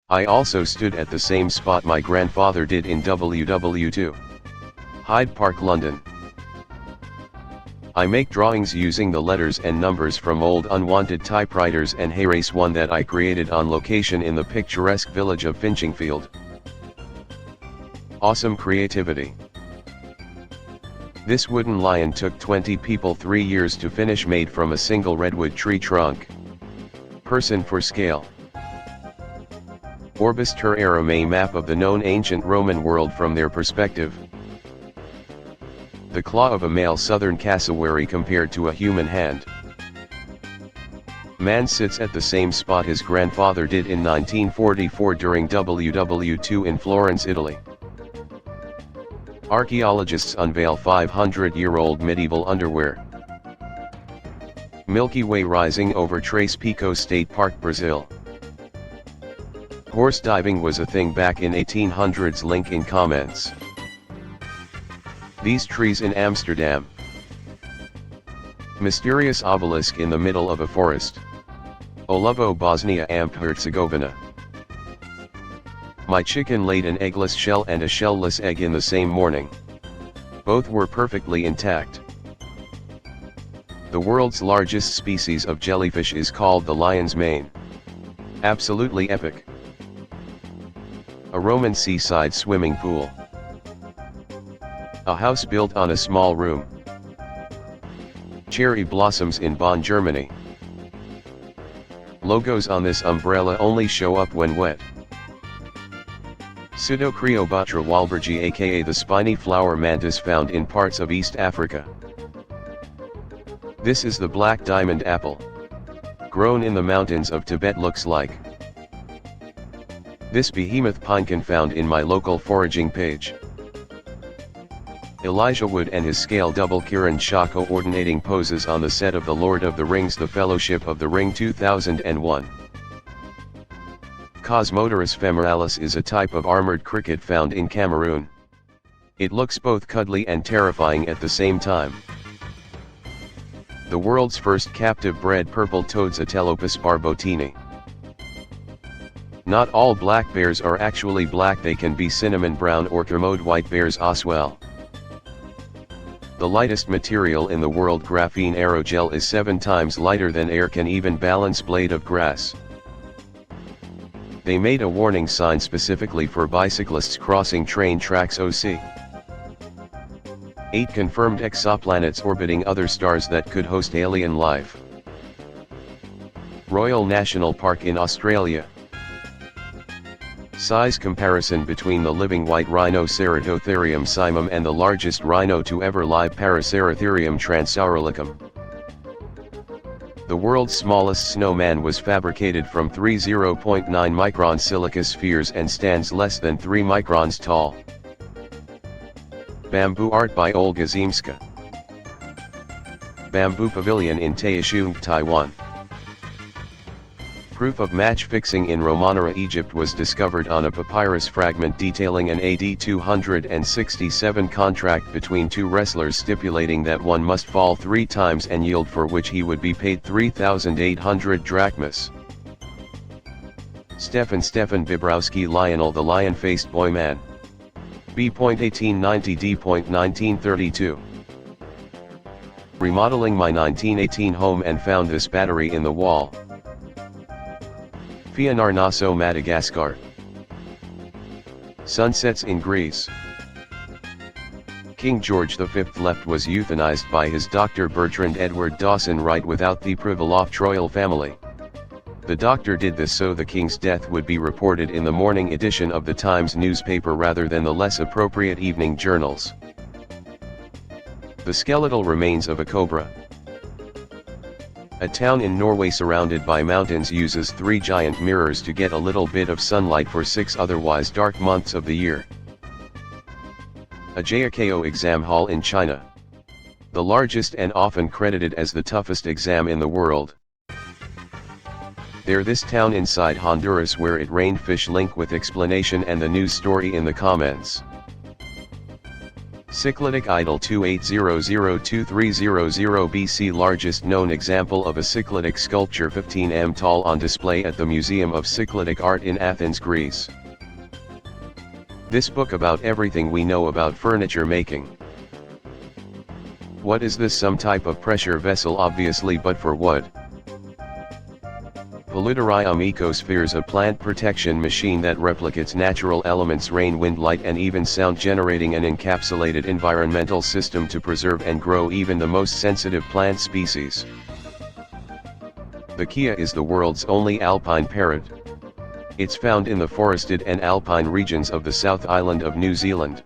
I also stood at the same spot my grandfather did in WW2. Hyde Park, London. I make drawings using the letters and numbers from old unwanted typewriters and erase one that I created on location in the picturesque village of Finchingfield. Awesome creativity. This wooden lion took 20 people 3 years to finish, made from a single redwood tree trunk. Person for scale. Orbis Terra May map of the known ancient Roman world from their perspective. The claw of a male southern cassowary compared to a human hand. Man sits at the same spot his grandfather did in 1944 during WW2 in Florence, Italy. Archaeologists unveil 500-year-old medieval underwear. Milky Way rising over Tres Picos State Park, Brazil. Horse diving was a thing back in 1800s. Link in comments. These trees in Amsterdam. Mysterious obelisk in the middle of a forest. Olovo, Bosnia and Herzegovina. My chicken laid an eggless shell and a shellless egg in the same morning. Both were perfectly intact. The world's largest species of jellyfish is called the lion's mane. Absolutely epic. A Roman seaside swimming pool. A house built on a small room. Cherry blossoms in Bonn, Germany. Logos on this umbrella only show up when wet. Pseudocreobatra wahlbergii, aka the spiny flower mantis, found in parts of East Africa. This is the black diamond apple. Grown in the mountains of Tibet, looks like. This behemoth pinecan found in my local foraging page. Elijah Wood and his scale double Kiran Shah coordinating poses on the set of The Lord of the Rings: The Fellowship of the Ring 2001. Cosmodoros femoralis is a type of armored cricket found in Cameroon. It looks both cuddly and terrifying at the same time. The world's first captive-bred purple toads, Atelopus barbotini. Not all black bears are actually black, they can be cinnamon brown or kermode white bears as well. The lightest material in the world, graphene aerogel, is 7 times lighter than air, can even balance blade of grass. They made a warning sign specifically for bicyclists crossing train tracks. OC. 8 confirmed exoplanets orbiting other stars that could host alien life. Royal National Park in Australia. Size comparison between the living white rhino Ceratotherium simum and the largest rhino to ever live, Paraceratherium transauralicum. The world's smallest snowman was fabricated from 3 0.9 micron silica spheres and stands less than 3 microns tall. Bamboo art by Olga Zemska. Bamboo pavilion in Taishung, Taiwan. Proof of match fixing in Romanera, Egypt was discovered on a papyrus fragment detailing an AD 267 contract between 2 wrestlers stipulating that one must fall 3 times and yield, for which he would be paid 3,800 drachmas. Stefan Bibrowski, Lionel the Lion-Faced Boy Man. B.1890 D.1932. Remodeling my 1918 home and found this battery in the wall. Fianarnaso, Madagascar. Sunsets in Greece. King George V left was euthanized by his doctor Bertrand Edward Dawson Wright without the approval of royal family. The doctor did this so the king's death would be reported in the morning edition of the Times newspaper rather than the less appropriate evening journals. The skeletal remains of a cobra. A town in Norway surrounded by mountains uses 3 giant mirrors to get a little bit of sunlight for 6 otherwise dark months of the year. A JKO exam hall in China. The largest and often credited as the toughest exam in the world. There, this town inside Honduras where it rained fish. Link with explanation and the news story in the comments. Cyclidic idol 28002300 BC. Largest known example of a cyclidic sculpture 15 m tall on display at the Museum of Cyclidic Art in Athens, Greece. This book about everything we know about furniture making. What is this? Some type of pressure vessel, obviously, but for what? Polyterium ecospheres, a plant protection machine that replicates natural elements, rain, wind, light and even sound, generating an encapsulated environmental system to preserve and grow even the most sensitive plant species. The Kea is the world's only alpine parrot. It's found in the forested and alpine regions of the South Island of New Zealand.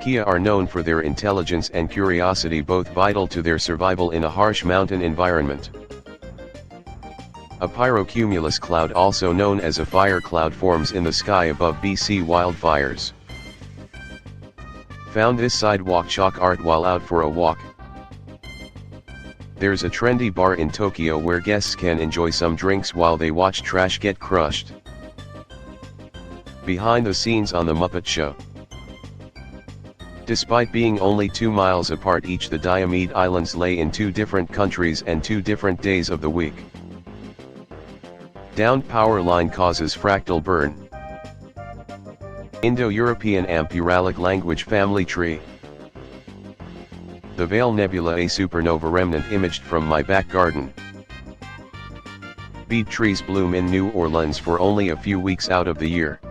Kea are known for their intelligence and curiosity, both vital to their survival in a harsh mountain environment. A pyrocumulus cloud, also known as a fire cloud, forms in the sky above BC wildfires. Found this sidewalk chalk art while out for a walk. There's a trendy bar in Tokyo where guests can enjoy some drinks while they watch trash get crushed. Behind the scenes on The Muppet Show. Despite being only 2 miles apart each, the Diomede Islands lay in 2 different countries and 2 different days of the week. Downed power line causes fractal burn. Indo-European Ampuralic language family tree. The Veil Nebula, a supernova remnant imaged from my back garden. Bead trees bloom in New Orleans for only a few weeks out of the year.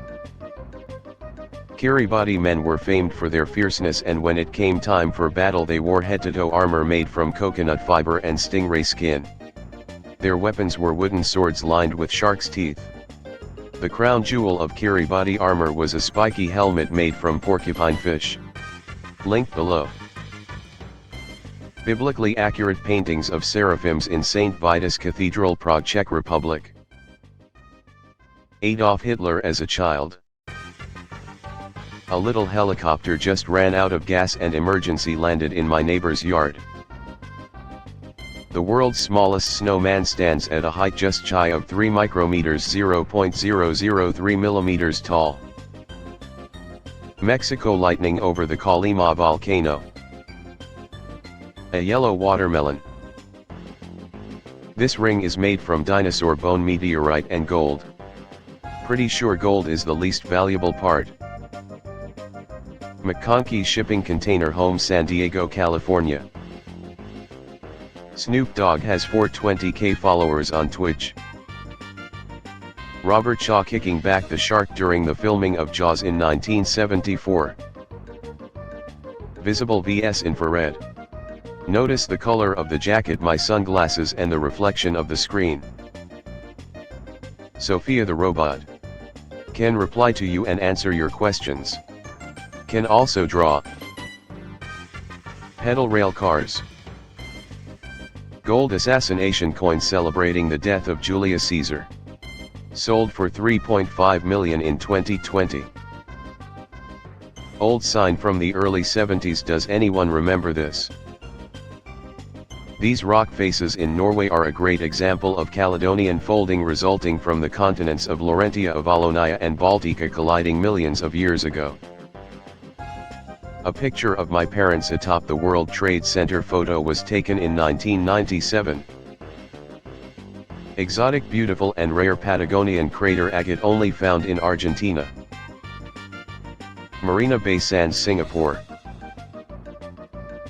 Kiribati men were famed for their fierceness, and when it came time for battle they wore head-to-toe armor made from coconut fiber and stingray skin. Their weapons were wooden swords lined with shark's teeth. The crown jewel of Kiribati armor was a spiky helmet made from porcupine fish. Link below. Biblically accurate paintings of seraphims in St. Vitus Cathedral, Prague, Czech Republic. Adolf Hitler as a child. A little helicopter just ran out of gas and emergency landed in my neighbor's yard. The world's smallest snowman stands at a height just shy of 3 micrometers, 0.003 millimeters tall. Mexico lightning over the Colima volcano. A yellow watermelon. This ring is made from dinosaur bone, meteorite and gold. Pretty sure gold is the least valuable part. McConkey shipping container, home San Diego, California. Snoop Dogg has 420k followers on Twitch. Robert Shaw kicking back the shark during the filming of Jaws in 1974. Visible vs infrared. Notice the color of the jacket, my sunglasses and the reflection of the screen. Sophia the robot can reply to you and answer your questions. Can also draw. Pedal rail cars. Gold assassination coin celebrating the death of Julius Caesar. Sold for $3.5 million in 2020. Old sign from the early 70s. Does anyone remember this? These rock faces in Norway are a great example of Caledonian folding resulting from the continents of Laurentia of Wallonia and Baltica colliding millions of years ago. A picture of my parents atop the World Trade Center photo was taken in 1997. Exotic, beautiful and rare Patagonian crater agate only found in Argentina. Marina Bay Sands, Singapore.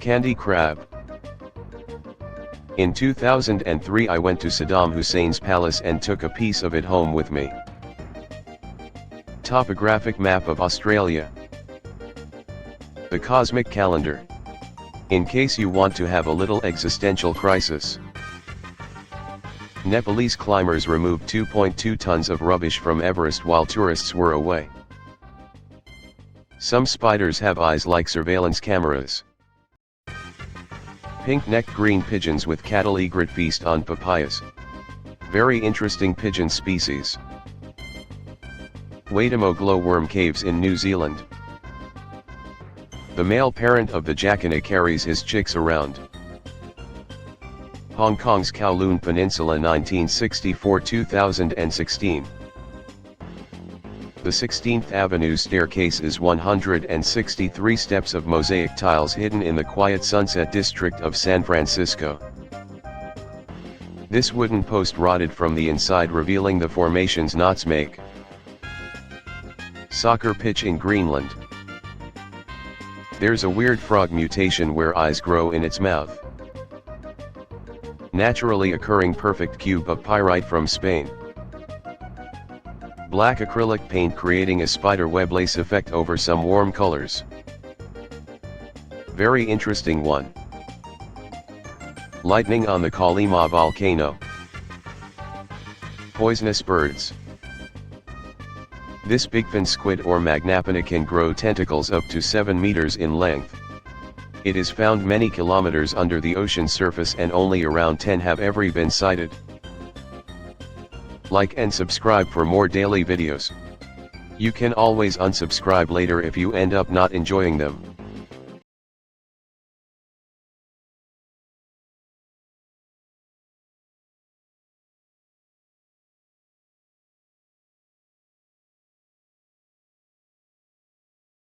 Candy crab. In 2003 I went to Saddam Hussein's palace and took a piece of it home with me. Topographic map of Australia. The cosmic calendar. In case you want to have a little existential crisis. Nepalese climbers removed 2.2 tons of rubbish from Everest while tourists were away. Some spiders have eyes like surveillance cameras. Pink-necked green pigeons with cattle egret feast on papayas. Very interesting pigeon species. Wadimo glowworm caves in New Zealand. The male parent of the jacana carries his chicks around. Hong Kong's Kowloon Peninsula 1964-2016. The 16th Avenue staircase is 163 steps of mosaic tiles hidden in the quiet Sunset District of San Francisco. This wooden post rotted from the inside, revealing the formations knots make. Soccer pitch in Greenland. There's a weird frog mutation where eyes grow in its mouth. Naturally occurring perfect cube of pyrite from Spain. Black acrylic paint creating a spider web lace effect over some warm colors. Very interesting one. Lightning on the Colima volcano. Poisonous birds. This bigfin squid or magnapana can grow tentacles up to 7 meters in length. It is found many kilometers under the ocean surface and only around 10 have ever been sighted. Like and subscribe for more daily videos. You can always unsubscribe later if you end up not enjoying them.